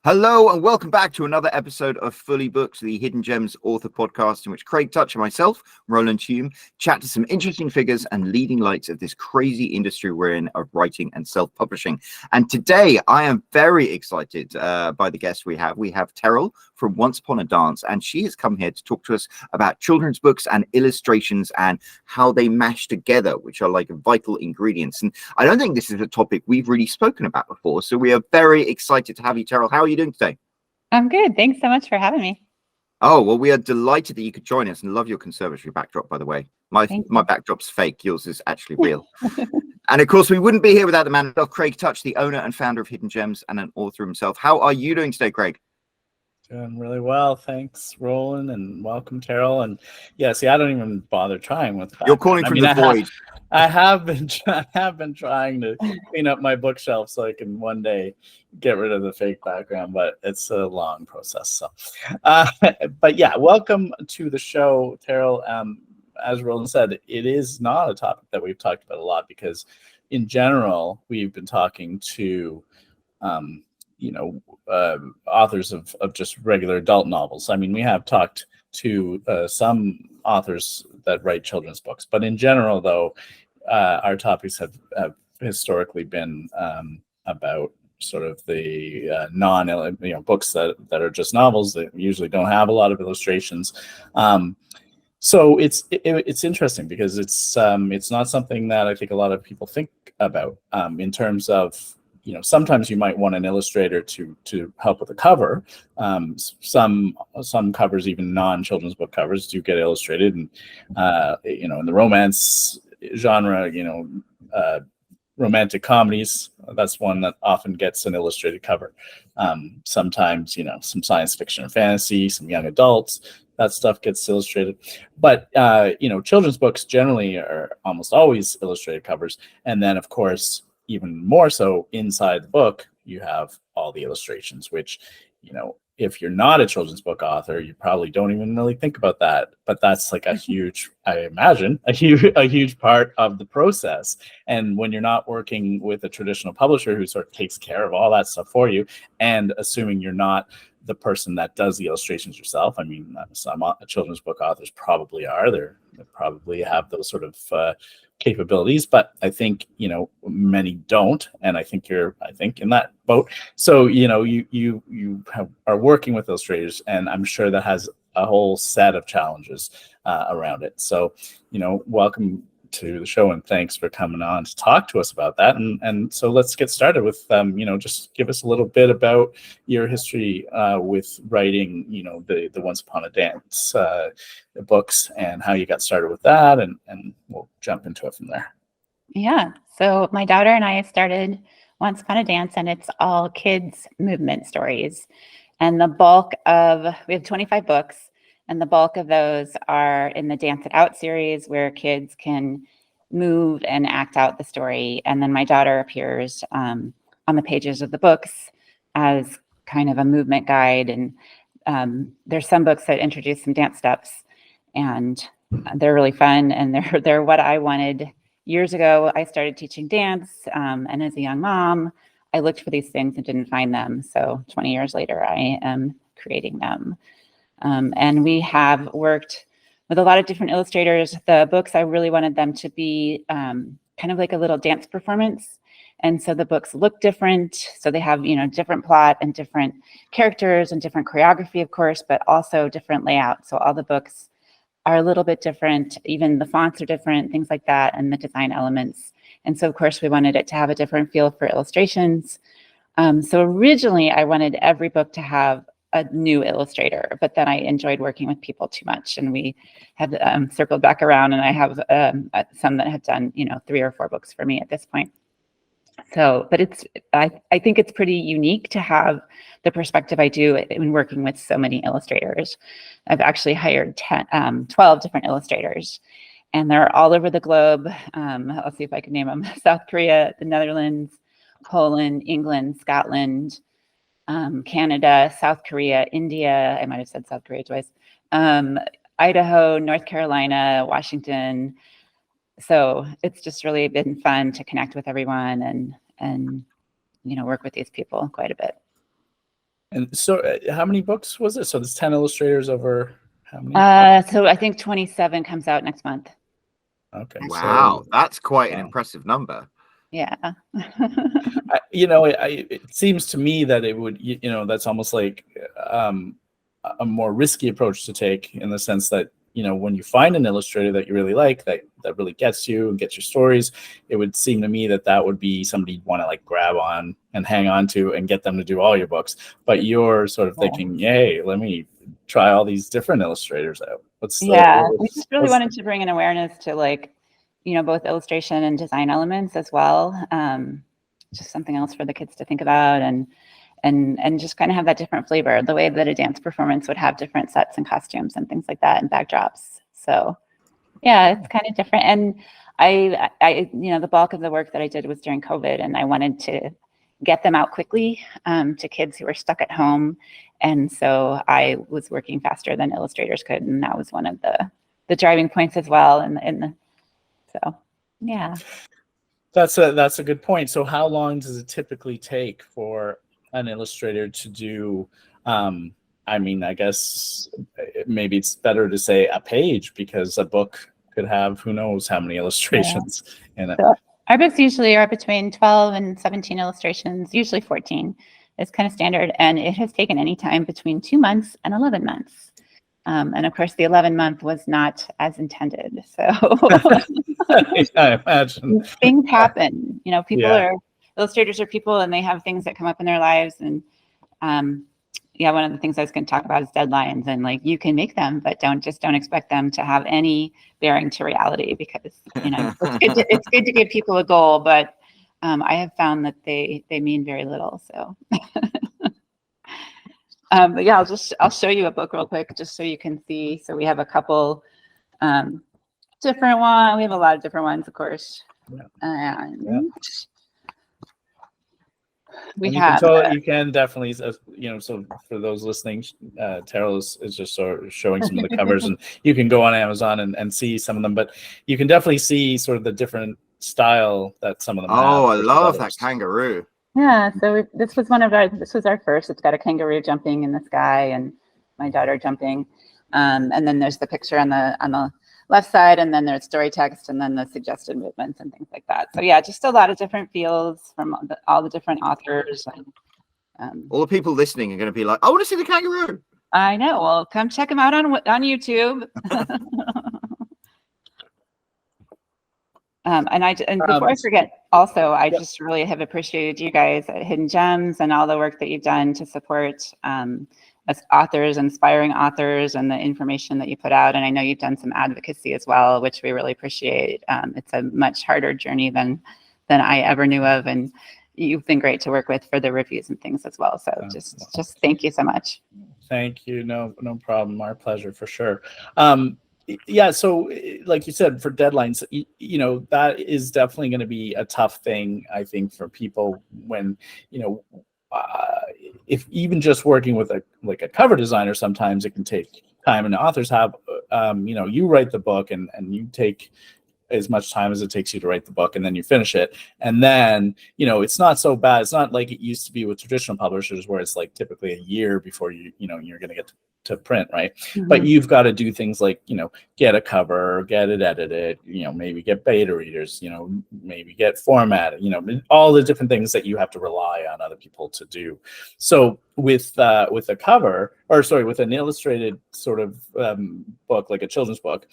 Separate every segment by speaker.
Speaker 1: Hello and welcome back to another episode of Fully Booked, the Hidden Gems author podcast, in which Craig Touch and myself, Roland, chat to some interesting figures and leading lights of this crazy industry we're in of writing and self-publishing. And today I am very excited by the guest we have. We have Terrel from Once Upon a Dance, and she has come here to talk to us about children's books and illustrations and how they mash together, which are like vital ingredients. And I don't think this is a topic we've really spoken about before, so we are very excited to have you, Terrel. How are you doing today?
Speaker 2: I'm good. Thanks so much for having me.
Speaker 1: Oh, well, we are delighted that you could join us, and love your conservatory backdrop, by the way. My backdrop's fake. Yours is actually real. And of course, we wouldn't be here without the man himself, Craig Touch, the owner and founder of Hidden Gems and an author himself. How are you doing today, Craig?
Speaker 3: Doing really well, thanks, Roland, and welcome, Terrel. And yeah, see, I don't even bother trying with that.
Speaker 1: You're calling from the void.
Speaker 3: I have been trying to clean up my bookshelf so I can one day get rid of the fake background, but it's a long process. So, but yeah, welcome to the show, Terrel. As Roland said, it is not a topic that we've talked about a lot because, in general, we've been talking to authors of just regular adult novels. I mean, we have talked to some authors that write children's books, but in general, though, our topics have historically been about sort of the books that are just novels that usually don't have a lot of illustrations. So it's interesting because it's not something that I think a lot of people think about in terms of, sometimes you might want an illustrator to help with the cover. Some covers, even non-children's book covers, do get illustrated, and in the romance genre, romantic comedies, that's one that often gets an illustrated cover. Sometimes, some science fiction or fantasy, some young adults, that stuff gets illustrated. But children's books generally are almost always illustrated covers, and then of course, even more so inside the book, you have all the illustrations, which, if you're not a children's book author, you probably don't even really think about that. But that's like a huge, I imagine, a huge part of the process. And when you're not working with a traditional publisher who sort of takes care of all that stuff for you, and assuming you're not the person that does the illustrations yourself, I mean, some children's book authors probably are. They probably have those sort of capabilities, but I think many don't, and I think you're in that boat. So you are working with illustrators, and I'm sure that has a whole set of challenges around it. So welcome to the show, and thanks for coming on to talk to us about that. And so let's get started with just give us a little bit about your history with writing the Once Upon a Dance books and how you got started with that, and we'll jump into it from there.
Speaker 2: Yeah, so my daughter and I started Once Upon a Dance, and it's all kids movement stories, and we have 25 books, and the bulk of those are in the Dance It Out series, where kids can move and act out the story. And then my daughter appears on the pages of the books as kind of a movement guide. And there's some books that introduce some dance steps, and they're really fun. And they're what I wanted. Years ago, I started teaching dance. And as a young mom, I looked for these things and didn't find them. So 20 years later, I am creating them. And we have worked with a lot of different illustrators. The books, I really wanted them to be kind of like a little dance performance. And so the books look different. So they have, different plot and different characters and different choreography, of course, but also different layout. So all the books are a little bit different. Even the fonts are different, things like that, and the design elements. And so, of course, we wanted it to have a different feel for illustrations. So originally, I wanted every book to have a new illustrator, but then I enjoyed working with people too much, and we have circled back around, and I have some that have done 3 or 4 books for me at this point. So, but I think it's pretty unique to have the perspective I do in working with so many illustrators. I've actually hired 12 different illustrators, and they're all over the globe. I'll see if I can name them: South Korea, the Netherlands, Poland, England, Scotland, Canada, South Korea, India, I might have said South Korea twice, Idaho, North Carolina, Washington. So it's just really been fun to connect with everyone and work with these people quite a bit.
Speaker 3: And so how many books was it? So there's 10 illustrators over how many?
Speaker 2: So I think 27 comes out next month.
Speaker 3: Okay.
Speaker 1: Wow,
Speaker 3: So,
Speaker 1: that's quite an impressive number.
Speaker 2: Yeah.
Speaker 3: it seems to me that it would, that's almost like a more risky approach to take, in the sense that, when you find an illustrator that you really like, that really gets you and gets your stories, it would seem to me that would be somebody you'd want to like grab on and hang on to and get them to do all your books. But you're sort of thinking, hey, let me try all these different illustrators out.
Speaker 2: We just really wanted to bring an awareness to, like, both illustration and design elements as well. Just something else for the kids to think about, and just kind of have that different flavor, the way that a dance performance would have different sets and costumes and things like that, and backdrops. So yeah, it's kind of different. And I the bulk of the work that I did was during COVID, and I wanted to get them out quickly to kids who were stuck at home. And so I was working faster than illustrators could. And that was one of the driving points as well. So, yeah.
Speaker 3: That's a good point. So how long does it typically take for an illustrator to do, I guess maybe it's better to say a page, because a book could have who knows how many illustrations in it.
Speaker 2: So our books usually are between 12 and 17 illustrations, usually 14 is kind of standard. And it has taken any time between 2 months and 11 months. And of course, the 11-month was not as intended. So
Speaker 3: I imagine
Speaker 2: things happen. Illustrators are people, and they have things that come up in their lives. And one of the things I was going to talk about is deadlines. And like, you can make them, but don't expect them to have any bearing to reality, because it's good to give people a goal, but I have found that they mean very little. So. But yeah, I'll show you a book real quick, just so you can see. So we have a couple different ones. We have a lot of different ones, of course. And
Speaker 3: you can definitely, so for those listening, Terrel is just sort of showing some of the covers, and you can go on Amazon and see some of them, but you can definitely see sort of the different style that some of them have.
Speaker 1: Oh, I love that kangaroo.
Speaker 2: Yeah, so this was our first. It's got a kangaroo jumping in the sky and my daughter jumping. And then there's the picture on the left side, and then there's story text, and then the suggested movements and things like that. So yeah, just a lot of different feels from all the different authors. And,
Speaker 1: all the people listening are going to be like, I want to see the kangaroo.
Speaker 2: I know. Well, come check them out on YouTube. And before I forget, also, I just really have appreciated you guys at Hidden Gems and all the work that you've done to support us authors, inspiring authors, and the information that you put out. And I know you've done some advocacy as well, which we really appreciate. It's a much harder journey than I ever knew of, and you've been great to work with for the reviews and things as well. So just thank you so much.
Speaker 3: Thank you. No problem. Our pleasure, for sure. Yeah, so like you said, for deadlines, that is definitely going to be a tough thing, I think, for people when, if even just working with a cover designer, sometimes it can take time, and the authors have, you write the book and you take as much time as it takes you to write the book, and then you finish it. And then, it's not so bad. It's not like it used to be with traditional publishers, where it's like typically a year before you're going to get to print, right? Mm-hmm. But you've got to do things like, get a cover, get it edited, maybe get beta readers, maybe get formatted, all the different things that you have to rely on other people to do. So with a cover, with an illustrated sort of book, like a children's book,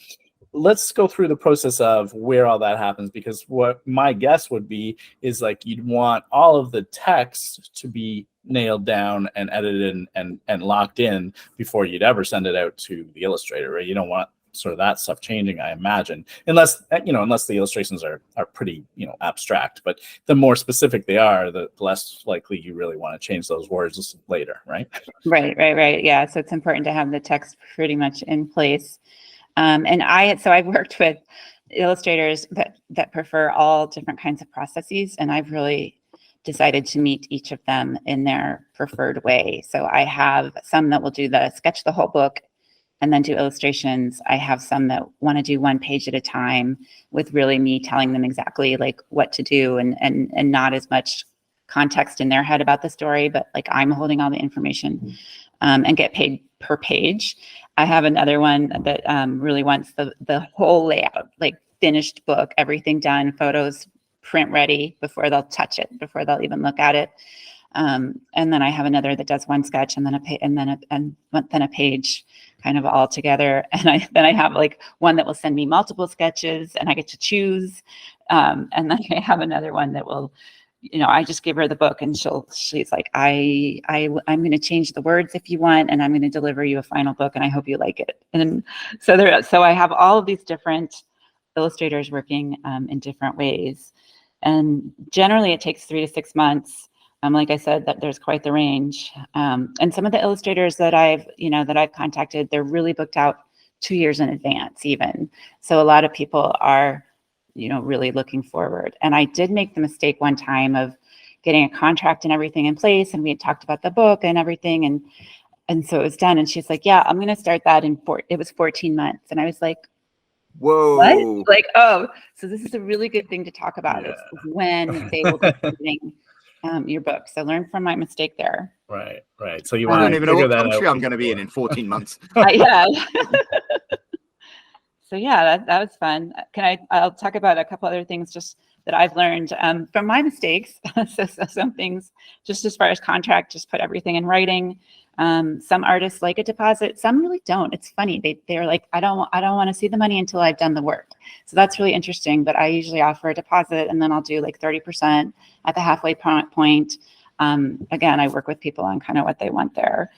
Speaker 3: let's go through the process of where all that happens, because what my guess would be is like you'd want all of the text to be nailed down and edited and locked in before you'd ever send it out to the illustrator, right? You don't want sort of that stuff changing, I imagine, unless the illustrations are pretty abstract. But the more specific they are, the less likely you really want to change those words later, right?
Speaker 2: Right. Yeah, so it's important to have the text pretty much in place. And I've worked with illustrators that prefer all different kinds of processes, and I've really decided to meet each of them in their preferred way. So I have some that will sketch the whole book and then do illustrations. I have some that want to do one page at a time, with really me telling them exactly like what to do, and not as much context in their head about the story, but like I'm holding all the information and get paid per page. I have another one that really wants the whole layout, like finished book, everything done, photos, print ready before they'll touch it, before they'll even look at it. And then I have another that does one sketch and then a page kind of all together. And then I have like one that will send me multiple sketches and I get to choose. And then I have another one that will, I just give her the book and she's like, I'm going to change the words if you want, and I'm going to deliver you a final book and I hope you like it. And so I have all of these different illustrators working in different ways. And generally it takes 3 to 6 months. Like I said, that there's quite the range. And some of the illustrators that I've contacted, they're really booked out 2 years in advance even. So a lot of people are, really looking forward. And I did make the mistake one time of getting a contract and everything in place. And we had talked about the book and everything. And so it was done. And she's like, yeah, I'm going to start that it was 14 months. And I was like,
Speaker 1: whoa,
Speaker 2: what? Like, oh, so this is a really good thing to talk about is when they will be reading your book. So learn from my mistake there.
Speaker 3: Right. So you
Speaker 1: I
Speaker 3: want
Speaker 1: don't
Speaker 3: to
Speaker 1: even know
Speaker 3: figure
Speaker 1: what
Speaker 3: that
Speaker 1: country
Speaker 3: out
Speaker 1: I'm going to be in 14 months.
Speaker 2: Yeah. So yeah, that was fun. I'll talk about a couple other things just that I've learned from my mistakes. So some things, just as far as contract, just put everything in writing. Some artists like a deposit, some really don't. It's funny. They're like, I don't want to see the money until I've done the work. So that's really interesting. But I usually offer a deposit and then I'll do like 30% at the halfway point. Again, I work with people on kind of what they want there.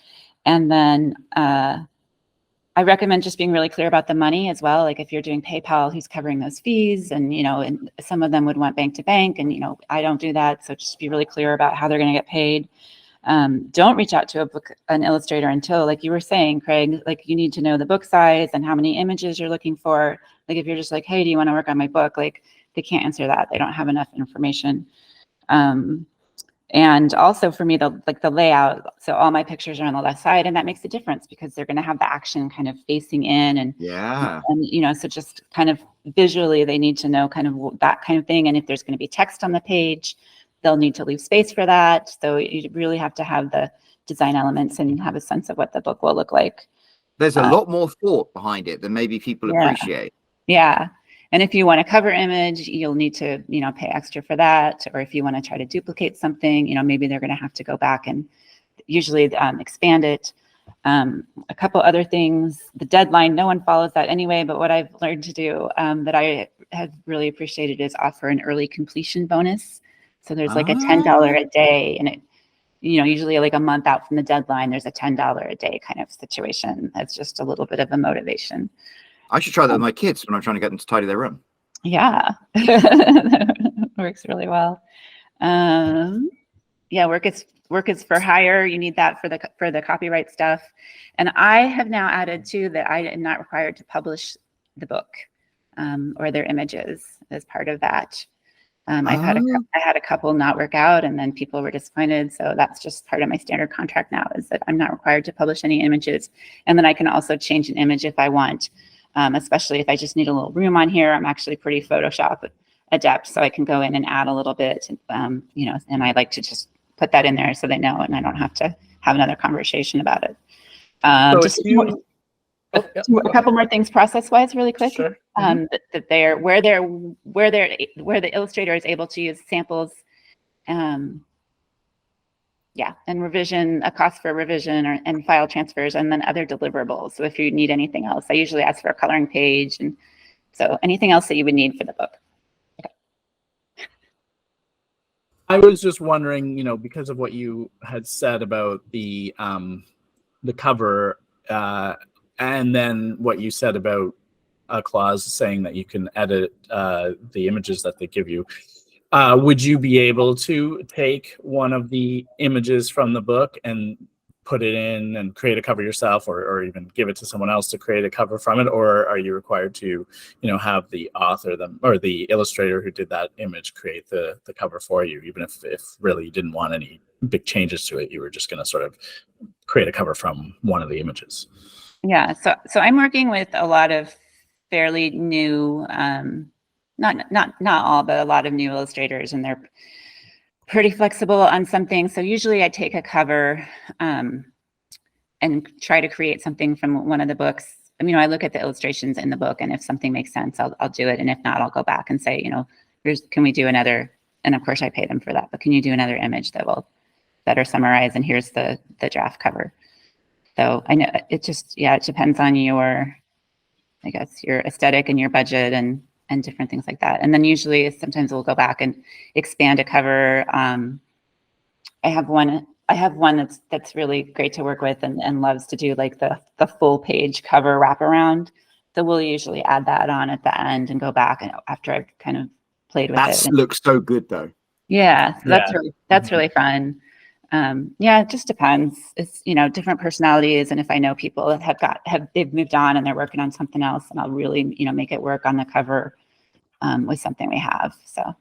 Speaker 2: And then I recommend just being really clear about the money as well. Like if you're doing PayPal, who's covering those fees, and and some of them would want bank to bank, and I don't do that. So just be really clear about how they're going to get paid. Don't reach out to an illustrator until, like you were saying, Craig, like you need to know the book size and how many images you're looking for. Like if you're just like, hey, do you want to work on my book? Like they can't answer that. They don't have enough information. And also for me, the layout, so all my pictures are on the left side, and that makes a difference because they're going to have the action kind of facing in, and so just kind of visually they need to know kind of that kind of thing. And if there's going to be text on the page, they'll need to leave space for that. So you really have to have the design elements and have a sense of what the book will look like.
Speaker 1: There's a lot more thought behind it than maybe people appreciate.
Speaker 2: Yeah. And if you want a cover image, you'll need to, pay extra for that. Or if you want to try to duplicate something, maybe they're going to have to go back and usually expand it. A couple other things, the deadline, no one follows that anyway, but what I've learned to do that I have really appreciated is offer an early completion bonus. So there's like a $10 a day, and it, usually like a month out from the deadline, there's a $10 a day kind of situation. That's just a little bit of a motivation.
Speaker 1: I should try that with my kids when I'm trying to get them to tidy their room.
Speaker 2: Yeah, works really well. Yeah, work is for hire. You need that for the copyright stuff. And I have now added too that I am not required to publish the book or their images as part of that. I had a couple not work out, and then people were disappointed. So that's just part of my standard contract now, is that I'm not required to publish any images. And then I can also change an image if I want. Especially if I just need a little room on here. I'm actually pretty Photoshop adept, so I can go in and add a little bit, and I like to just put that in there so they know, and I don't have to have another conversation about it. A couple more things process-wise, really quick.
Speaker 1: Sure.
Speaker 2: That they're where the illustrator is able to use samples. And revision, a cost for revision and file transfers, and then other deliverables. So if you need anything else, I usually ask for a coloring page, and so anything else that you would need for the book. Okay.
Speaker 3: I was just wondering, because of what you had said about the cover, and then what you said about a clause saying that you can edit the images that they give you. Would you be able to take one of the images from the book and put it in and create a cover yourself, or even give it to someone else to create a cover from it? Or are you required to, have the author or the illustrator who did that image create the cover for you, even if really you didn't want any big changes to it, you were just going to sort of create a cover from one of the images?
Speaker 2: Yeah, so I'm working with a lot of fairly new, not all, but a lot of new illustrators, and they're pretty flexible on something. So usually I take a cover and try to create something from one of the books. I mean, I look at the illustrations in the book, and if something makes sense, I'll do it. And if not, I'll go back and say, can we do another? And of course I pay them for that, but can you do another image that will better summarize? And here's the draft cover. So I know it just, it depends on your aesthetic and your budget and different things like that. And then usually sometimes we'll go back and expand a cover. I have one that's really great to work with and loves to do like the full page cover wraparound. So we'll usually add that on at the end and go back and after I've kind of played with it.
Speaker 1: That looks so good though.
Speaker 2: Yeah, so that's really fun. It just depends. It's different personalities, and if I know people that they've moved on and they're working on something else, and I'll really make it work on the cover with something we have. So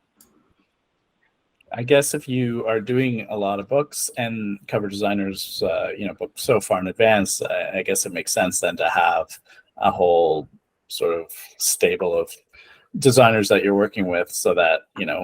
Speaker 3: I guess if you are doing a lot of books and cover designers, book so far in advance, I guess it makes sense then to have a whole sort of stable of designers that you're working with, so that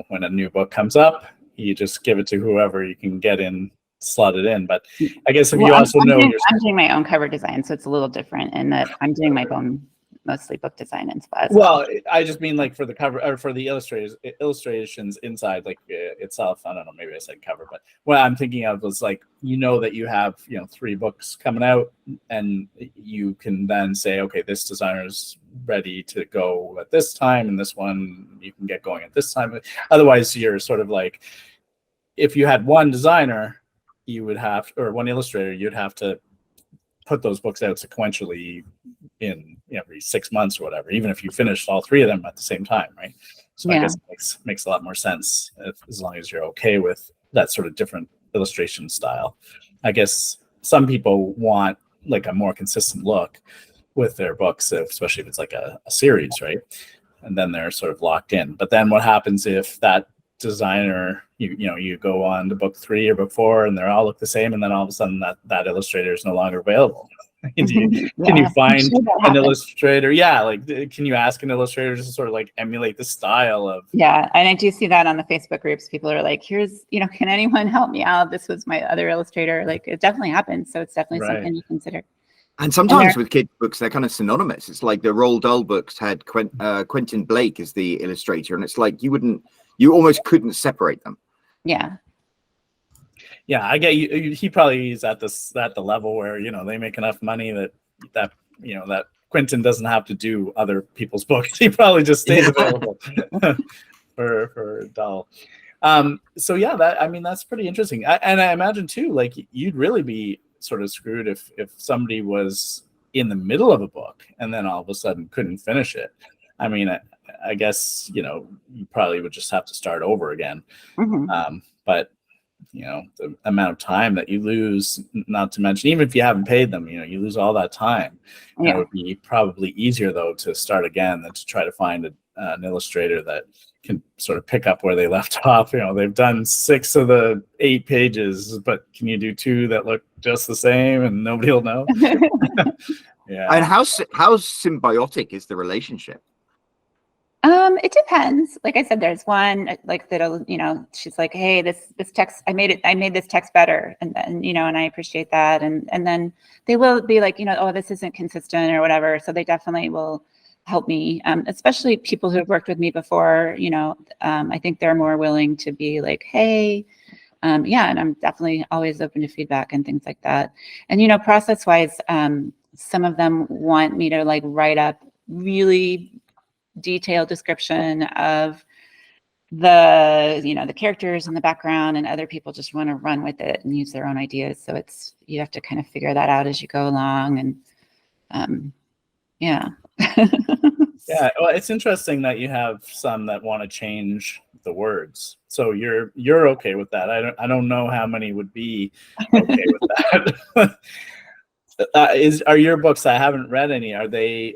Speaker 3: when a new book comes up, you just give it to whoever you can get in, slot it in. But I guess if you also know
Speaker 2: I'm doing my own cover design, so it's a little different in that I'm doing my own mostly book design and stuff.
Speaker 3: Well, I just mean like for the cover or for the illustrations inside, like itself. I don't know, maybe I said cover, but what I'm thinking of was like, that you have 3 books coming out, and you can then say, okay, this designer's ready to go at this time, and this one you can get going at this time. Otherwise, you're sort of like, if you had one designer, you would have, or one illustrator, you'd have to put those books out sequentially in every 6 months or whatever, even if you finished all 3 of them at the same time, right? So I guess it makes a lot more sense as long as you're okay with that sort of different illustration style. I guess some people want like a more consistent look with their books, especially if it's like a series, right? And then they're sort of locked in. But then what happens if that designer, you go on to book 3 or book 4 and they all look the same, and then all of a sudden that illustrator is no longer available? Can you find an illustrator? Can you ask an illustrator to sort of like emulate the style of?
Speaker 2: Yeah, and I do see that on the Facebook groups. People are like, here's, can anyone help me out? This was my other illustrator. Like, it definitely happens. So it's definitely something you consider.
Speaker 1: And sometimes with kids' books, they're kind of synonymous. It's like the Roald Dahl books had Quentin Blake as the illustrator, and it's like you almost couldn't separate them.
Speaker 2: Yeah.
Speaker 3: Yeah, I get you. He probably is at the level where they make enough money that Quentin doesn't have to do other people's books. He probably just stays available for Dahl. So yeah, that's pretty interesting. And I imagine too, like you'd really be sort of screwed if somebody was in the middle of a book and then all of a sudden couldn't finish it. I mean, I guess you probably would just have to start over again.
Speaker 2: Mm-hmm.
Speaker 3: But the amount of time that you lose, not to mention, even if you haven't paid them, you lose all that time. Yeah. It would be probably easier though to start again than to try to find an illustrator that can sort of pick up where they left off. They've done 6 of the 8 pages, but can you do 2 that look just the same and nobody will know? Yeah.
Speaker 1: And how symbiotic is the relationship?
Speaker 2: It depends. Like I said, there's one like that'll, she's like, hey, this text, I made this text better. And then, and I appreciate that. And then they will be like, oh, this isn't consistent or whatever. So they definitely will help me, especially people who have worked with me before. I think they're more willing to be like, hey, and I'm definitely always open to feedback and things like that. And, process wise, some of them want me to like write up really detailed description of the characters in the background, and other people just want to run with it and use their own ideas. So you have to kind of figure that out as you go along. And yeah.
Speaker 3: Yeah, well, it's interesting that you have some that want to change the words. So you're okay with that. I don't know how many would be okay with that. Are your books, I haven't read any, are they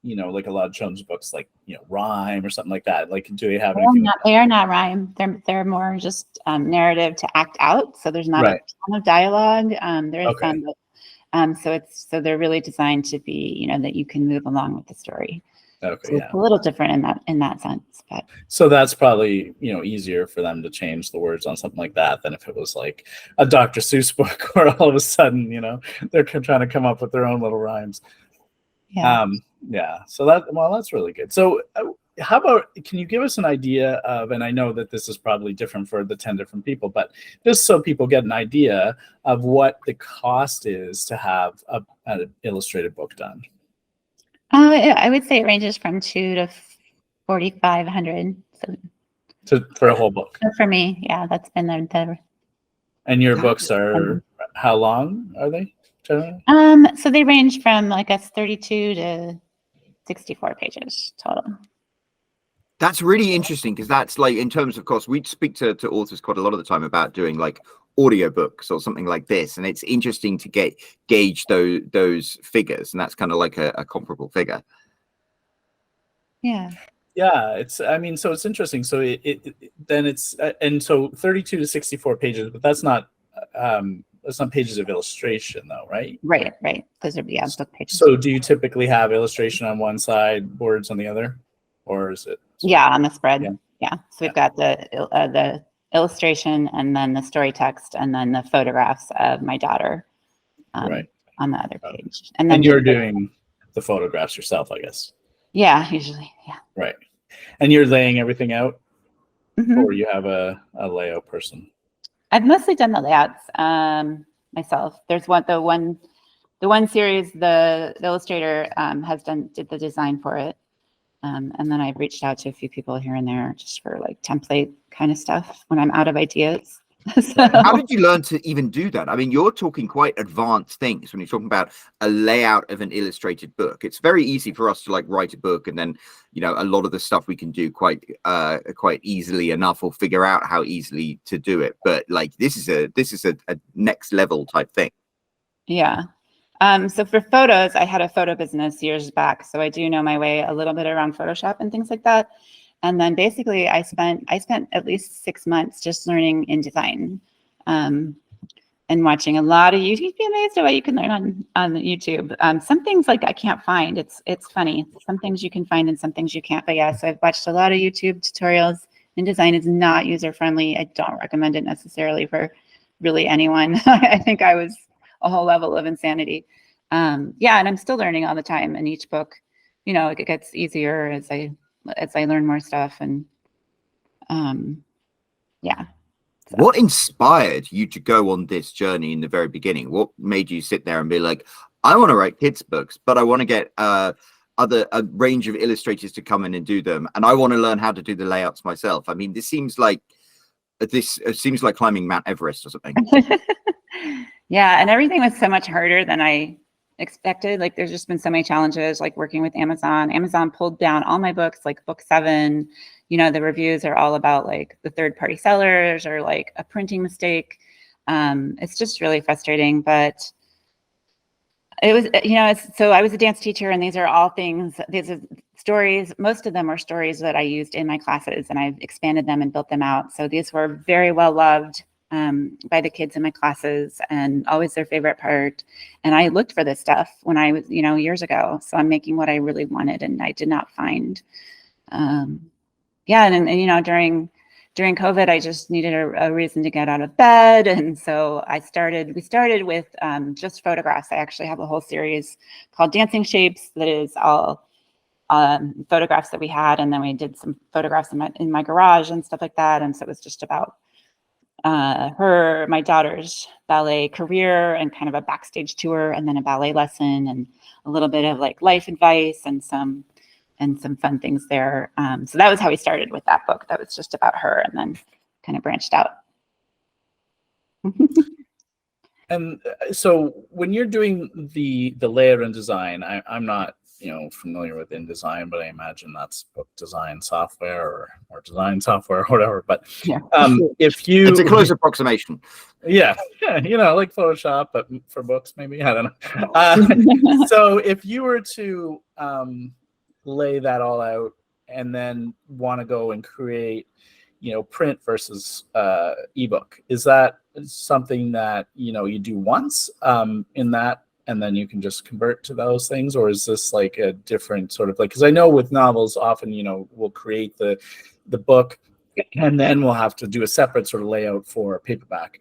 Speaker 3: like a lot of children's books, like rhyme or something like that? Like, do they have anything?
Speaker 2: They are not rhyme. They're more just narrative to act out. So there's not a ton of dialogue. There is some, but so they're really designed to be that you can move along with the story.
Speaker 3: Okay,
Speaker 2: So
Speaker 3: yeah.
Speaker 2: it's a little different in that sense. But
Speaker 3: So that's probably, easier for them to change the words on something like that than if it was like a Dr. Seuss book where all of a sudden, they're trying to come up with their own little rhymes.
Speaker 2: yeah.
Speaker 3: Yeah. So that's really good. So how about, can you give us an idea of, and I know that this is probably different for the 10 different people, but just so people get an idea of what the cost is to have an illustrated book done.
Speaker 2: I would say it ranges from $200 to $4,500. So
Speaker 3: For a whole book.
Speaker 2: for me, yeah, that's been the
Speaker 3: And your books are, how long are they generally?
Speaker 2: so they range from like 32 to 64 pages total.
Speaker 1: That's really interesting, because that's like, in terms of cost, we speak to authors quite a lot of the time about doing like audiobooks or something like this, and it's interesting to gauge those figures, and that's kind of like a comparable figure.
Speaker 2: Yeah.
Speaker 3: Yeah, so it's interesting. So then it's and so 32 to 64 pages, but that's not pages of illustration though, right?
Speaker 2: Right. Those are book pages.
Speaker 3: So do you typically have illustration on one side, words on the other, or is it?
Speaker 2: On the spread.
Speaker 3: Yeah.
Speaker 2: So we've got the illustration, and then the story text, and then the photographs of my daughter
Speaker 3: right
Speaker 2: on the other page.
Speaker 3: And you're doing the photographs yourself, I guess.
Speaker 2: Yeah, usually. Yeah.
Speaker 3: Right. And you're laying everything out,
Speaker 2: Mm-hmm.
Speaker 3: or you have a layout person?
Speaker 2: I've mostly done the layouts myself. There's the one series the illustrator did the design for it. And then I've reached out to a few people here and there just for like template kind of stuff when I'm out of ideas. So,
Speaker 1: how did you learn to even do that? I mean, you're talking quite advanced things when you're talking about a layout of an illustrated book. It's very easy for us to like write a book, and then a lot of the stuff we can do quite easily enough, or figure out how easily to do it. But like this is a next level type thing.
Speaker 2: Yeah. So for photos, I had a photo business years back, so I do know my way a little bit around Photoshop and things like that. And then basically I spent at least 6 months just learning InDesign, and watching a lot of YouTube. You'd be amazed at what you can learn on YouTube. Some things like I can't find. It's funny. Some things you can find and some things you can't. But yeah, so I've watched a lot of YouTube tutorials. InDesign is not user friendly. I don't recommend it necessarily for really anyone. I think I was a whole level of insanity. And I'm still learning all the time. And each book, it gets easier as I learn more stuff. And So.
Speaker 1: What inspired you to go on this journey in the very beginning? What made you sit there and be like, I want to write kids' books, but I want to get a range of illustrators to come in and do them, and I want to learn how to do the layouts myself? I mean, this seems like climbing Mount Everest or something.
Speaker 2: Yeah, and everything was so much harder than I expected. Like, there's just been so many challenges, like working with Amazon. Amazon pulled down all my books, like book 7. The reviews are all about like the third-party sellers or like a printing mistake. It's just really frustrating, but it was, so I was a dance teacher, and these are all things, these are stories. Most of them are stories that I used in my classes, and I've expanded them and built them out. So these were very well loved by the kids in my classes, and always their favorite part. And I looked for this stuff when I was, years ago. So I'm making what I really wanted, and I did not find. During COVID, I just needed a reason to get out of bed. And so we started with just photographs. I actually have a whole series called Dancing Shapes that is all photographs that we had. And then we did some photographs in my garage and stuff like that. And so it was just about my daughter's ballet career and kind of a backstage tour, and then a ballet lesson and a little bit of like life advice and some fun things there. So that was how we started with that book. That was just about her, and then kind of branched out.
Speaker 3: And so when you're doing the layout and design, I'm not familiar with InDesign, but I imagine that's book design software or design software or whatever. But
Speaker 2: yeah,
Speaker 3: if you,
Speaker 1: it's a close approximation.
Speaker 3: Yeah, like Photoshop, but for books maybe, I don't know. So if you were to lay that all out and then want to go and create print versus ebook, is that something that you do once in that and then you can just convert to those things? Or is this like a different sort of like, because I know with novels often, we'll create the book and then we'll have to do a separate sort of layout for paperback.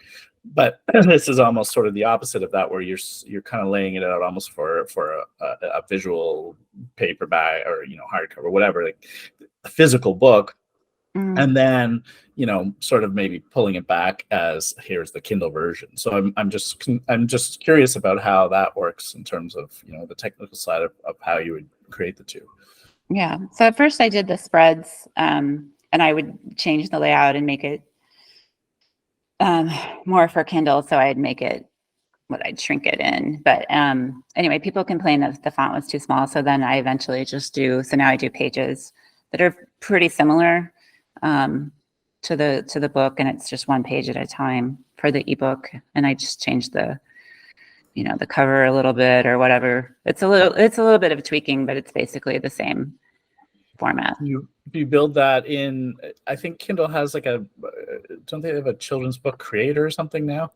Speaker 3: But this is almost sort of the opposite of that, where you're kind of laying it out almost for a visual paperback or hardcover, whatever, like a physical book, and then sort of maybe pulling it back as here's the Kindle version. So I'm just curious about how that works in terms of the technical side of how you would create the two.
Speaker 2: Yeah. So at first I did the spreads, and I would change the layout and make it more for Kindle. So I'd shrink it in. But anyway, people complained that the font was too small. So then I eventually so now I do pages that are pretty similar to the book, and it's just one page at a time for the ebook. And I just change the cover a little bit or whatever. It's a little bit of tweaking, but it's basically the same format.
Speaker 3: You build that in, I think Kindle has like don't they have a children's book creator or something now?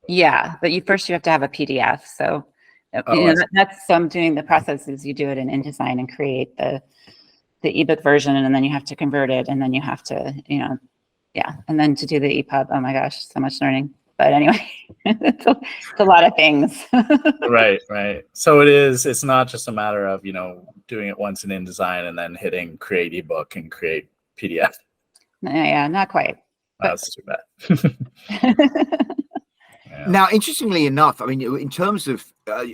Speaker 2: Yeah, but you have to have a PDF. So that's I'm doing the process is you do it in InDesign and create the ebook version, and then you have to convert it, and then you have to and then to do the EPUB. Oh my gosh, so much learning. But anyway, it's a lot of things.
Speaker 3: Right. So it's not just a matter of, doing it once in InDesign and then hitting create ebook and create PDF.
Speaker 2: Yeah, not quite.
Speaker 3: That's too bad.
Speaker 1: Now, interestingly enough, I mean, in terms of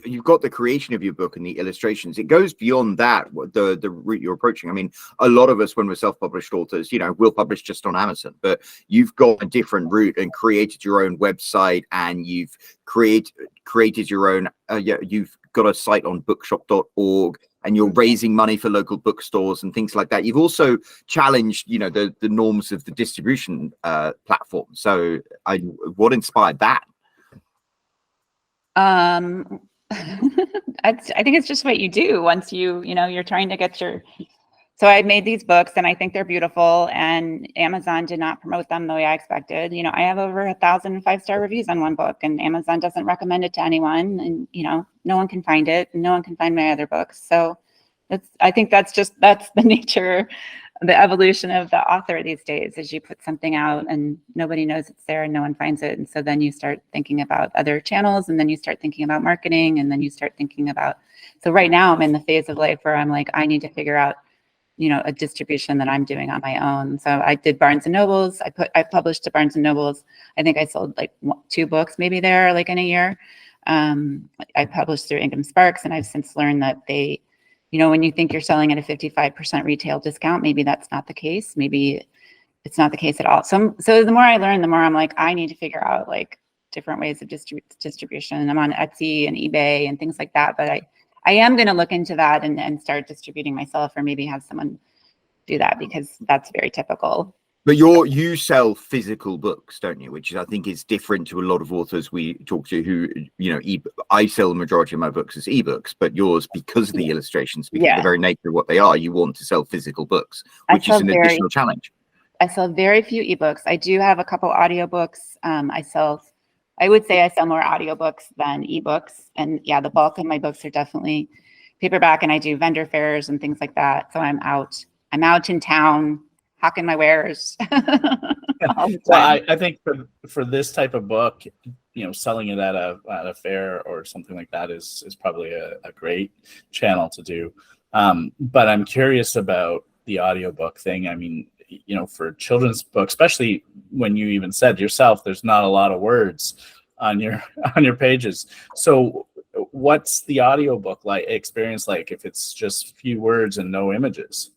Speaker 1: you've got the creation of your book and the illustrations, it goes beyond that, the route you're approaching. I mean, a lot of us, when we're self-published authors, we'll publish just on Amazon, but you've got a different route and created your own website, and you've created your own, you've got a site on bookshop.org, and you're raising money for local bookstores and things like that. You've also challenged, the norms of the distribution platform. So what inspired that?
Speaker 2: I think it's just what you do once you're trying to get so I made these books, and I think they're beautiful, and Amazon did not promote them the way I expected. I have over 1,000 5-star reviews on one book, and Amazon doesn't recommend it to anyone, and no one can find it, and no one can find my other books. So I think that's the nature, the evolution of the author these days, is you put something out and nobody knows it's there and no one finds it. And so then you start thinking about other channels, and then you start thinking about marketing, and then you start thinking about, so right now I'm in the phase of life where I'm like, I need to figure out, a distribution that I'm doing on my own. So I did Barnes and Nobles. I published to Barnes and Nobles. I think I sold like 2 books maybe there, like in a year. I published through Ingham Sparks, and I've since learned that they, when you think you're selling at a 55% retail discount, maybe that's not the case. Maybe it's not the case at all. So the more I learn, the more I'm like, I need to figure out like different ways of distribution. And I'm on Etsy and eBay and things like that. But I am going to look into that and start distributing myself, or maybe have someone do that, because that's very typical.
Speaker 1: But you sell physical books, don't you? Which I think is different to a lot of authors we talk to who, I sell the majority of my books as ebooks, but yours, because of the illustrations, because of the very nature of what they are, you want to sell physical books, which is an additional challenge.
Speaker 2: I sell very few ebooks. I do have a couple audiobooks. I would say I sell more audiobooks than ebooks. And yeah, the bulk of my books are definitely paperback, and I do vendor fairs and things like that. So I'm out in town hawking my wares.
Speaker 3: Well, I think for this type of book, selling it at a fair or something like that is probably a great channel to do. But I'm curious about the audiobook thing. I mean, for children's books, especially when you even said yourself, there's not a lot of words on your pages. So what's the audiobook experience like if it's just few words and no images?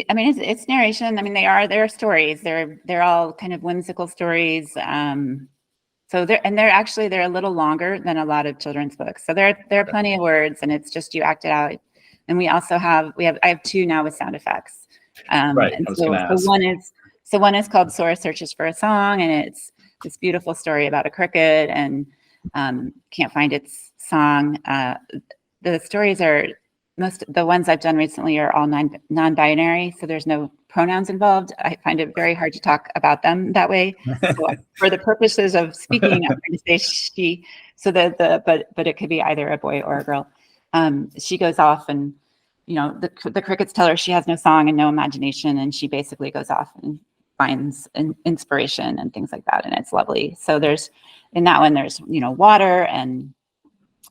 Speaker 2: I mean, it's narration. I mean, they're stories. They're all kind of whimsical stories. So they're a little longer than a lot of children's books. So there are plenty of words, and it's just you act it out. And we also have I have 2 now with sound effects.
Speaker 3: Right.
Speaker 2: And so one is called Sora Searches for a Song, and it's this beautiful story about a cricket and can't find its song. The stories are the ones I've done recently are all non-binary, so there's no pronouns involved, I find it very hard to talk about them that way. So for the purposes of speaking, I'm going to say she. So but it could be either a boy or a girl. She goes off and, you know, the crickets tell her she has no song and no imagination, and she basically goes off and finds inspiration and things like that, and it's lovely. So in that one there's, you know, water and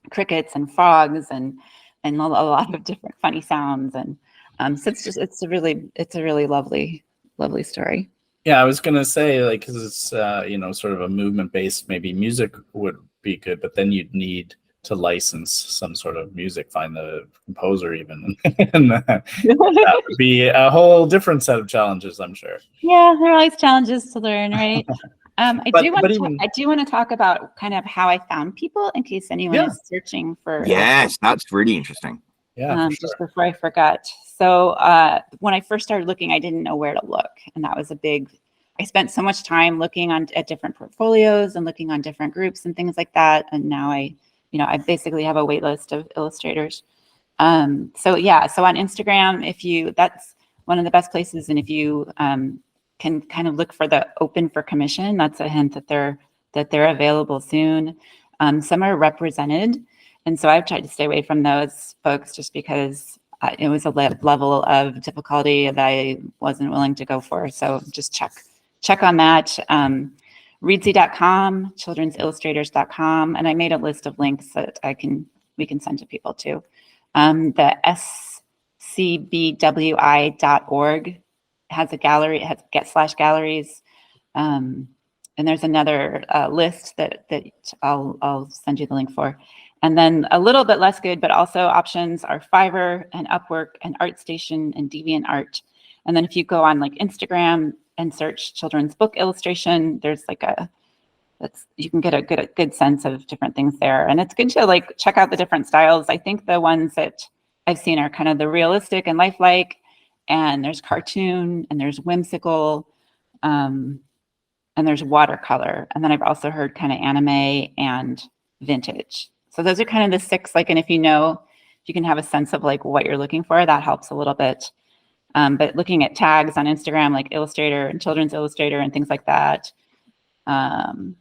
Speaker 2: crickets and frogs and a lot of different funny sounds, and so it's a really lovely story.
Speaker 3: Yeah, I was gonna say, like, because it's you know, sort of a movement based, maybe music would be good, but then you'd need to license some sort of music, find the composer even, and that would be a whole different set of challenges, I'm sure.
Speaker 2: Yeah, there are always challenges to learn, right? I do want to talk about kind of how I found people, in case anyone is searching for.
Speaker 1: Yes, that's really interesting.
Speaker 3: Yeah,
Speaker 2: just before I forgot. So when I first started looking, I didn't know where to look, and that was I spent so much time looking at different portfolios and looking on different groups and things like that, and now I basically have a wait list of illustrators. So on Instagram, that's one of the best places, and if you can kind of look for the open for commission, that's a hint that they're available soon. Some are represented, and so I've tried to stay away from those folks just because it was a level of difficulty that I wasn't willing to go for. So just check on that. Readsy.com, children'sillustrators.com, and I made a list of links that we can send to people too. The scbwi.org has a gallery, it has /galleries, and there's another list that I'll send you the link for. And then a little bit less good, but also options are Fiverr and Upwork and ArtStation and DeviantArt. And then if you go on like Instagram and search children's book illustration, there's like you can get a good sense of different things there. And it's good to like check out the different styles. I think the ones that I've seen are kind of the realistic and lifelike, and there's cartoon, and there's whimsical, and there's watercolor. And then I've also heard kind of anime and vintage. So those are kind of the 6, like, and if you can have a sense of like what you're looking for, that helps a little bit. But looking at tags on Instagram, like Illustrator and Children's Illustrator and things like that. And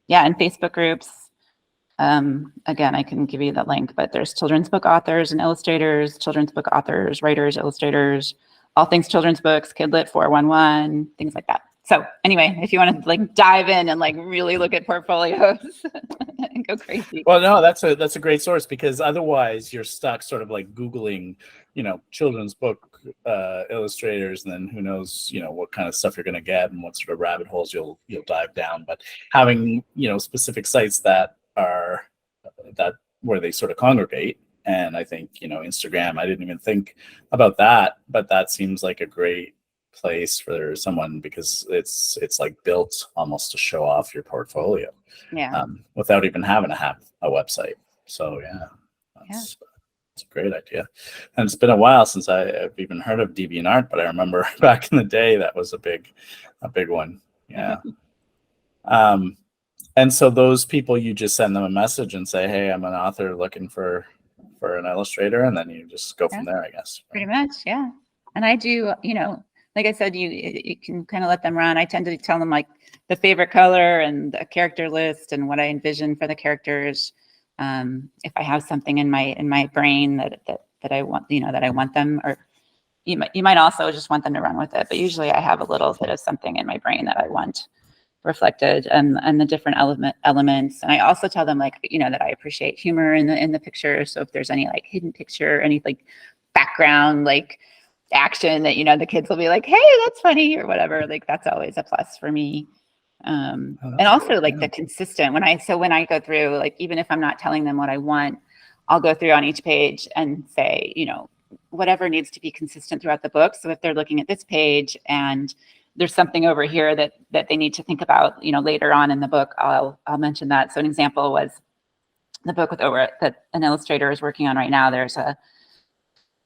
Speaker 2: Facebook groups. Again, I can give you the link, but there's children's book authors and illustrators, children's book authors, writers, illustrators, all things children's books, Kidlit 411, things like that. So anyway, if you want to like dive in and like really look at portfolios and go crazy.
Speaker 3: Well, no, that's a great source, because otherwise you're stuck sort of like Googling, you know, children's book illustrators, and then who knows, you know, what kind of stuff you're going to get and what sort of rabbit holes you'll dive down. But having, you know, specific sites that are where they sort of congregate, and I think, you know, Instagram, I didn't even think about that, but that seems like a great place for someone, because it's like built almost to show off your portfolio, without even having to have a website. So that's a great idea. And it's been a while since I've even heard of DeviantArt, but I remember back in the day that was a big one. And so those people, you just send them a message and say, hey, I'm an author looking for an illustrator, and then you just go from there, I guess.
Speaker 2: Pretty much, yeah. And I do, you know, like I said, you can kind of let them run. I tend to tell them like the favorite color and the character list and what I envision for the characters. If I have something in my brain that I want, you know, that I want them, or you might also just want them to run with it. But usually I have a little bit of something in my brain that I want reflected, and the different elements. And I also tell them, like, you know, that I appreciate humor in the picture. So if there's any like hidden picture, any like background, like action that, you know, the kids will be like, hey, that's funny, or whatever, like that's always a plus for me. And also like the consistent, when I go through, like, even if I'm not telling them what I want, I'll go through on each page and say, you know, whatever needs to be consistent throughout the book. So if they're looking at this page and there's something over here that they need to think about, you know, later on in the book, I'll mention that. So an example was the book that an illustrator is working on right now.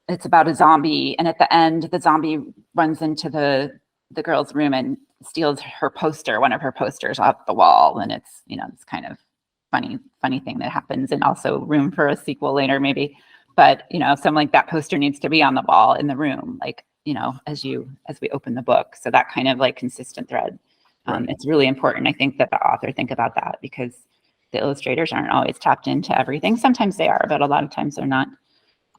Speaker 2: It's about a zombie, and at the end, the zombie runs into the girl's room and steals one of her posters off the wall, and it's, you know, it's kind of funny thing that happens, and also room for a sequel later maybe. But, you know, something like that poster needs to be on the wall in the room, like, as we open the book. So that kind of like consistent thread. It's really important, I think, that the author think about that, because the illustrators aren't always tapped into everything. Sometimes they are, but a lot of times they're not.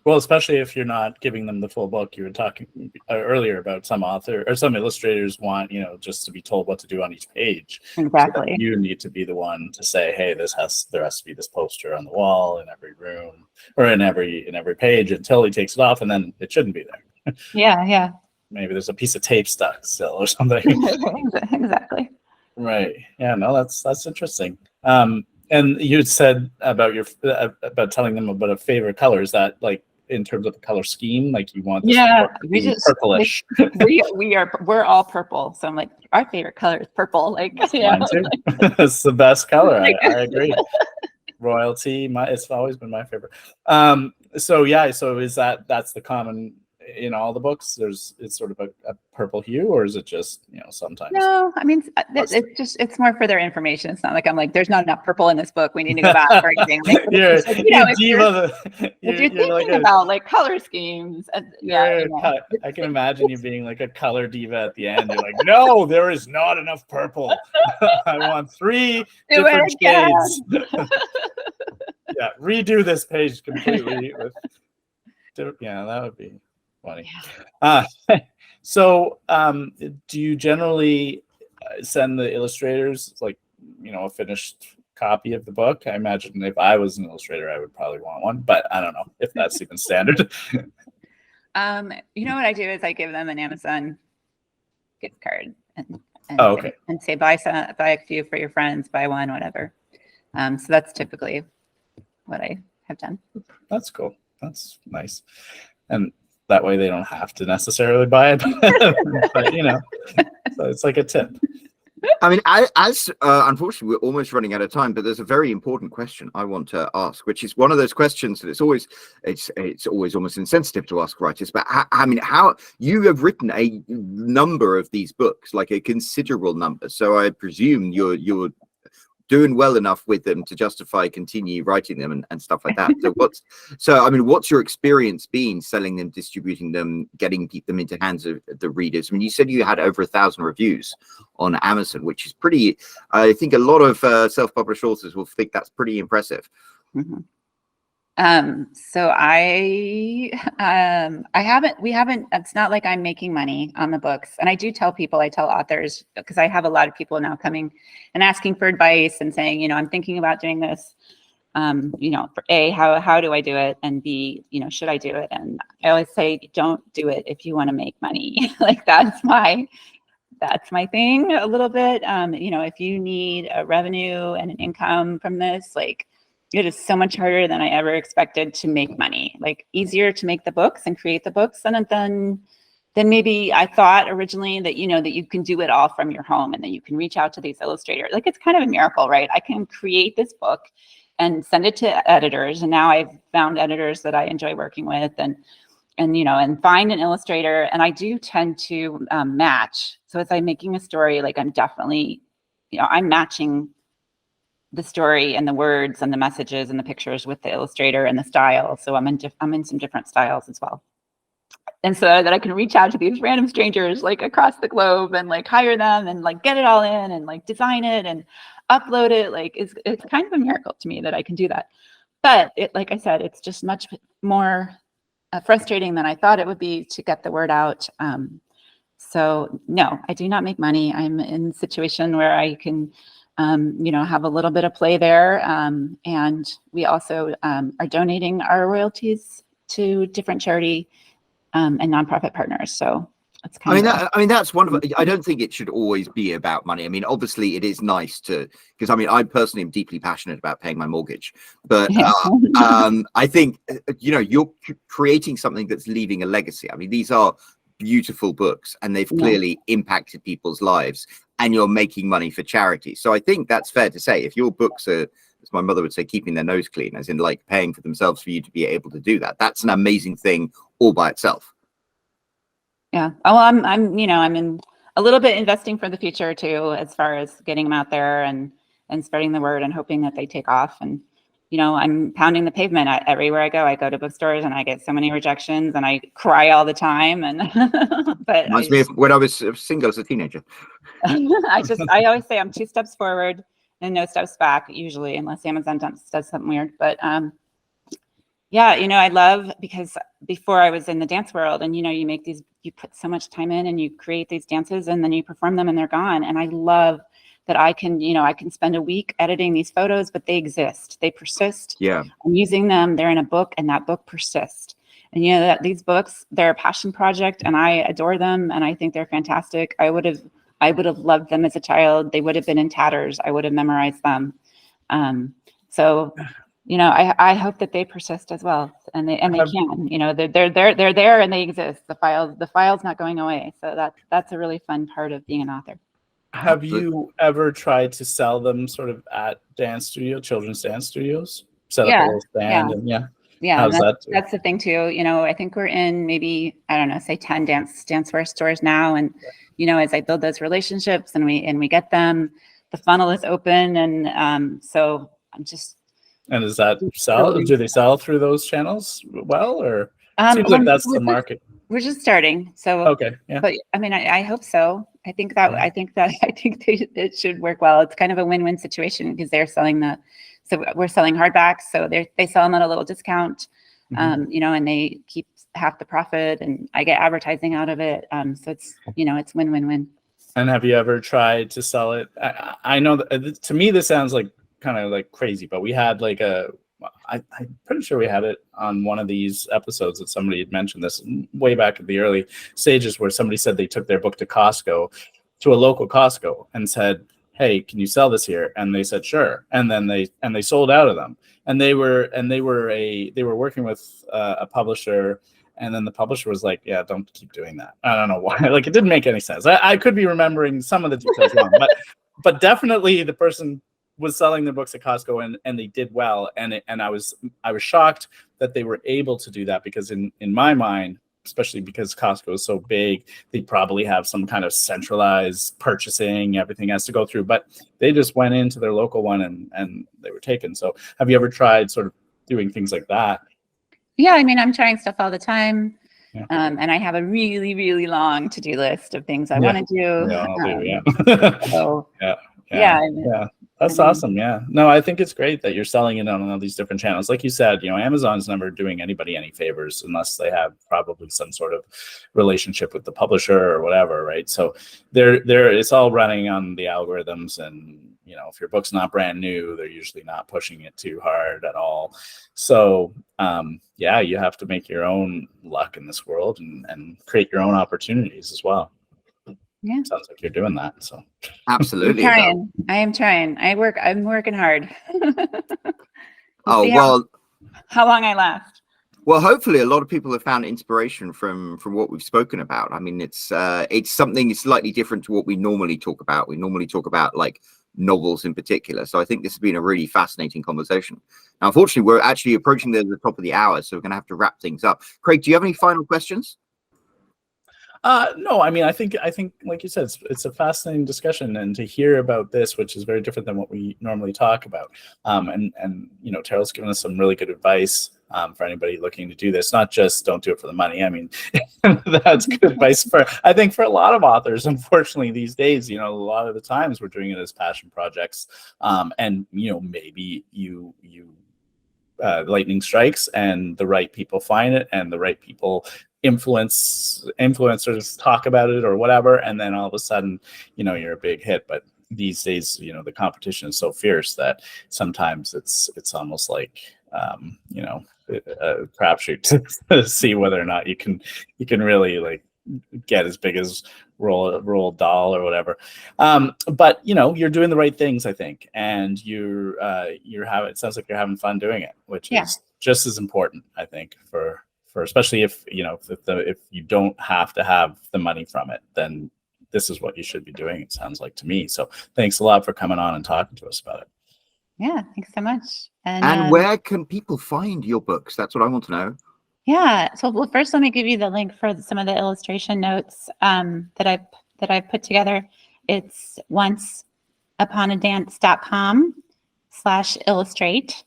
Speaker 3: Well, especially if you're not giving them the full book. You were talking earlier about some illustrators want, just to be told what to do on each page.
Speaker 2: Exactly.
Speaker 3: So you need to be the one to say, hey, there has to be this poster on the wall in every room or in every page until he takes it off, and then it shouldn't be there.
Speaker 2: Yeah.
Speaker 3: Maybe there's a piece of tape stuck still or something.
Speaker 2: Exactly.
Speaker 3: Right. Yeah. No, that's interesting. And you said about about telling them about a favorite color. Is that like in terms of the color scheme, like you want this to be purplish?
Speaker 2: We're all purple, so I'm like, our favorite color is purple. Like,
Speaker 3: Mine too. It's the best color. I agree. Royalty. It's always been my favorite. So is that's the common in all the books? It's sort of a purple hue, or is it just sometimes?
Speaker 2: No, I mean it's more for their information. It's not like I'm like, there's not enough purple in this book, we need to go back or anything. Like, if you're thinking about like color schemes,
Speaker 3: I can imagine you being like a color diva at the end. You're like, no, there is not enough purple. I want 3 different shades. Yeah, redo this page completely with. Yeah, that would be funny. So do you generally send the illustrators like a finished copy of the book? I imagine if I was an illustrator, I would probably want one, but I don't know if that's even standard.
Speaker 2: What I do is I give them an Amazon gift card and say buy a few for your friends, buy one, whatever. So that's typically what I have done. That's
Speaker 3: cool. That's nice. And that way they don't have to necessarily buy it, but so it's like a tip.
Speaker 1: I mean, as unfortunately we're almost running out of time, but there's a very important question I want to ask, which is one of those questions that it's always almost insensitive to ask writers. But how you have written a number of these books, like a considerable number, so I presume you're doing well enough with them to justify continue writing them and stuff like that. So what's your experience been selling them, distributing them, getting them into hands of the readers? I mean, you said you had over 1,000 reviews on Amazon, which is pretty. I think a lot of self-published authors will think that's pretty impressive.
Speaker 2: Mm-hmm. So we haven't, it's not like I'm making money on the books. And I do tell authors, because I have a lot of people now coming and asking for advice and saying, I'm thinking about doing this. For A, how do I do it? And B, should I do it? And I always say, don't do it if you want to make money. Like that's my thing a little bit. If you need a revenue and an income from this, like, it is so much harder than I ever expected to make money. Like easier to make the books and create the books than maybe I thought originally, that that you can do it all from your home and that you can reach out to these illustrators. Like it's kind of a miracle, right? I can create this book and send it to editors, and now I've found editors that I enjoy working with, and find an illustrator. And I do tend to match. So as I'm making a story, like I'm definitely, I'm matching the story and the words and the messages and the pictures with the illustrator and the style. So I'm in some different styles as well. And so that I can reach out to these random strangers like across the globe and like hire them and like get it all in and like design it and upload it. Like it's kind of a miracle to me that I can do that. But like I said, it's just much more frustrating than I thought it would be to get the word out. So no, I do not make money. I'm in a situation where I can have a little bit of play there. And we also are donating our royalties to different charity and nonprofit partners. So that's kind of
Speaker 1: that's wonderful. I don't think it should always be about money. I mean, obviously it is nice because I personally am deeply passionate about paying my mortgage, but I think, you're creating something that's leaving a legacy. I mean, these are beautiful books and they've clearly impacted people's lives, and you're making money for charity. So I think that's fair to say, if your books are, as my mother would say, keeping their nose clean, as in like paying for themselves for you to be able to do that, that's an amazing thing all by itself.
Speaker 2: Yeah. Oh, I'm in a little bit investing for the future too, as far as getting them out there and spreading the word and hoping that they take off. And I'm pounding the pavement everywhere I go. I go to bookstores and I get so many rejections and I cry all the time. And but
Speaker 1: Reminds me of when I was single as a teenager.
Speaker 2: I always say I'm 2 steps forward and no steps back usually, unless Amazon does something weird. But yeah, I love, because before I was in the dance world, and you put so much time in and you create these dances and then you perform them and they're gone. And I love that I can spend a week editing these photos, but they exist, they persist.
Speaker 1: Yeah.
Speaker 2: I'm using them, they're in a book, and that book persists. And that these books, they're a passion project, and I adore them, and I think they're fantastic. I would have loved them as a child. They would have been in tatters. I would have memorized them. So I hope that they persist as well, and they can. They're there and they exist. The file's not going away. So that's a really fun part of being an author.
Speaker 3: Have you ever tried to sell them sort of at children's dance studios? Set up a little stand and
Speaker 2: Yeah, that's the thing too. I think we're in maybe, I don't know, say 10 dancewear stores now, and as I build those relationships and we get them, the funnel is open, and so I'm just.
Speaker 3: And does that sell? Do they sell through those channels well, or seems like that's the market?
Speaker 2: We're just starting, so
Speaker 3: okay, yeah.
Speaker 2: But I mean, I hope so. I think it should work well. It's kind of a win-win situation, because they're selling so we're selling hardbacks, so they sell them at a little discount, and they keep half the profit, and I get advertising out of it. So it's it's win-win-win.
Speaker 3: And have you ever tried to sell it? I know that to me this sounds like kind of like crazy, but we had like I'm pretty sure we had it on one of these episodes that somebody had mentioned this way back at the early stages, where somebody said they took their book to a local Costco and said, hey, can you sell this here? And they said, sure. And then they sold out of them. And they were working with a publisher. And then the publisher was like, yeah, don't keep doing that. I don't know why. Like, it didn't make any sense. I could be remembering some of the details wrong, but definitely the person was selling their books at Costco, and they did well. And I was shocked that they were able to do that, because in my mind, especially because Costco is so big, they probably have some kind of centralized purchasing, everything has to go through, but they just went into their local one and they were taken. So have you ever tried sort of doing things like that?
Speaker 2: Yeah, I mean, I'm trying stuff all the time. Yeah. And I have a really, really long to-do list of things I want to do.
Speaker 3: Yeah, I'll do,
Speaker 2: so
Speaker 3: yeah. That's awesome. Yeah. No, I think it's great that you're selling it on all these different channels. Like you said, Amazon's never doing anybody any favors unless they have probably some sort of relationship with the publisher or whatever, right? So it's all running on the algorithms, and if your book's not brand new, they're usually not pushing it too hard at all. So you have to make your own luck in this world and create your own opportunities as well.
Speaker 2: Yeah,
Speaker 3: sounds like you're doing that. So
Speaker 1: absolutely,
Speaker 2: I am trying. I'm working hard.
Speaker 1: How
Speaker 2: long I last.
Speaker 1: Well, hopefully a lot of people have found inspiration from what we've spoken about. I mean, it's something slightly different to what we normally talk about. We normally talk about like novels in particular. So I think this has been a really fascinating conversation. Now, unfortunately, we're actually approaching the top of the hour, so we're going to have to wrap things up. Craig, do you have any final questions?
Speaker 3: No, I mean, I think like you said, it's a fascinating discussion, and to hear about this, which is very different than what we normally talk about. And Terrel's given us some really good advice for anybody looking to do this. Not just don't do it for the money. I mean, that's good advice for a lot of authors. Unfortunately, these days, a lot of the times we're doing it as passion projects, and maybe you lightning strikes and the right people find it, and the right people influencers talk about it or whatever, and then all of a sudden you're a big hit. But these days the competition is so fierce that sometimes it's almost like a crapshoot to see whether or not you can really like get as big as Roald Dahl or whatever. But you're doing the right things, I think, and it sounds like you're having fun doing it, which is just as important, I think, for especially if you don't have to have the money from it, then this is what you should be doing, it sounds like to me. So thanks a lot for coming on and talking to us about it.
Speaker 2: Yeah, thanks so much.
Speaker 1: And where can people find your books? That's what I want to know.
Speaker 2: Yeah. So first, let me give you the link for some of the illustration notes that I've put together. It's onceuponadance.com/illustrate.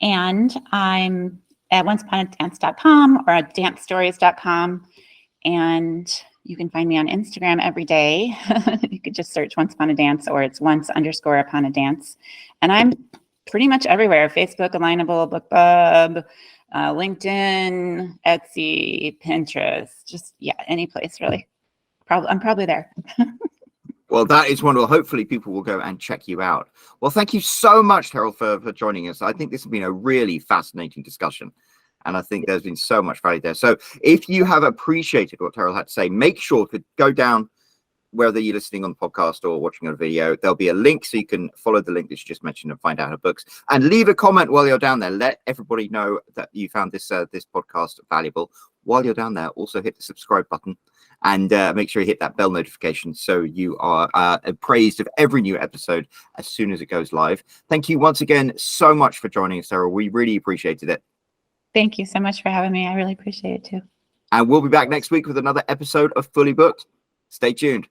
Speaker 2: And I'm at onceuponadance.com or at dancestories.com. And you can find me on Instagram every day. You could just search Once Upon a Dance, or it's once_upon a dance. And I'm pretty much everywhere: Facebook, Alignable, BookBub, LinkedIn, Etsy, Pinterest, just, yeah, any place really. I'm probably there.
Speaker 1: Well, that is wonderful. Hopefully people will go and check you out. Well, thank you so much, Terrel, for joining us. I think this has been a really fascinating discussion, and I think there's been so much value there. So if you have appreciated what Terrel had to say, make sure to go down, whether you're listening on the podcast or watching on a video, there'll be a link so you can follow the link that she just mentioned and find out her books, and leave a comment while you're down there. Let everybody know that you found this this podcast valuable. While you're down there, also hit the subscribe button, and make sure you hit that bell notification so you are appraised of every new episode as soon as it goes live. Thank you once again so much for joining us, Sarah. We really appreciated it.
Speaker 2: Thank you so much for having me. I really appreciate it too.
Speaker 1: And we'll be back next week with another episode of Fully Booked. Stay tuned.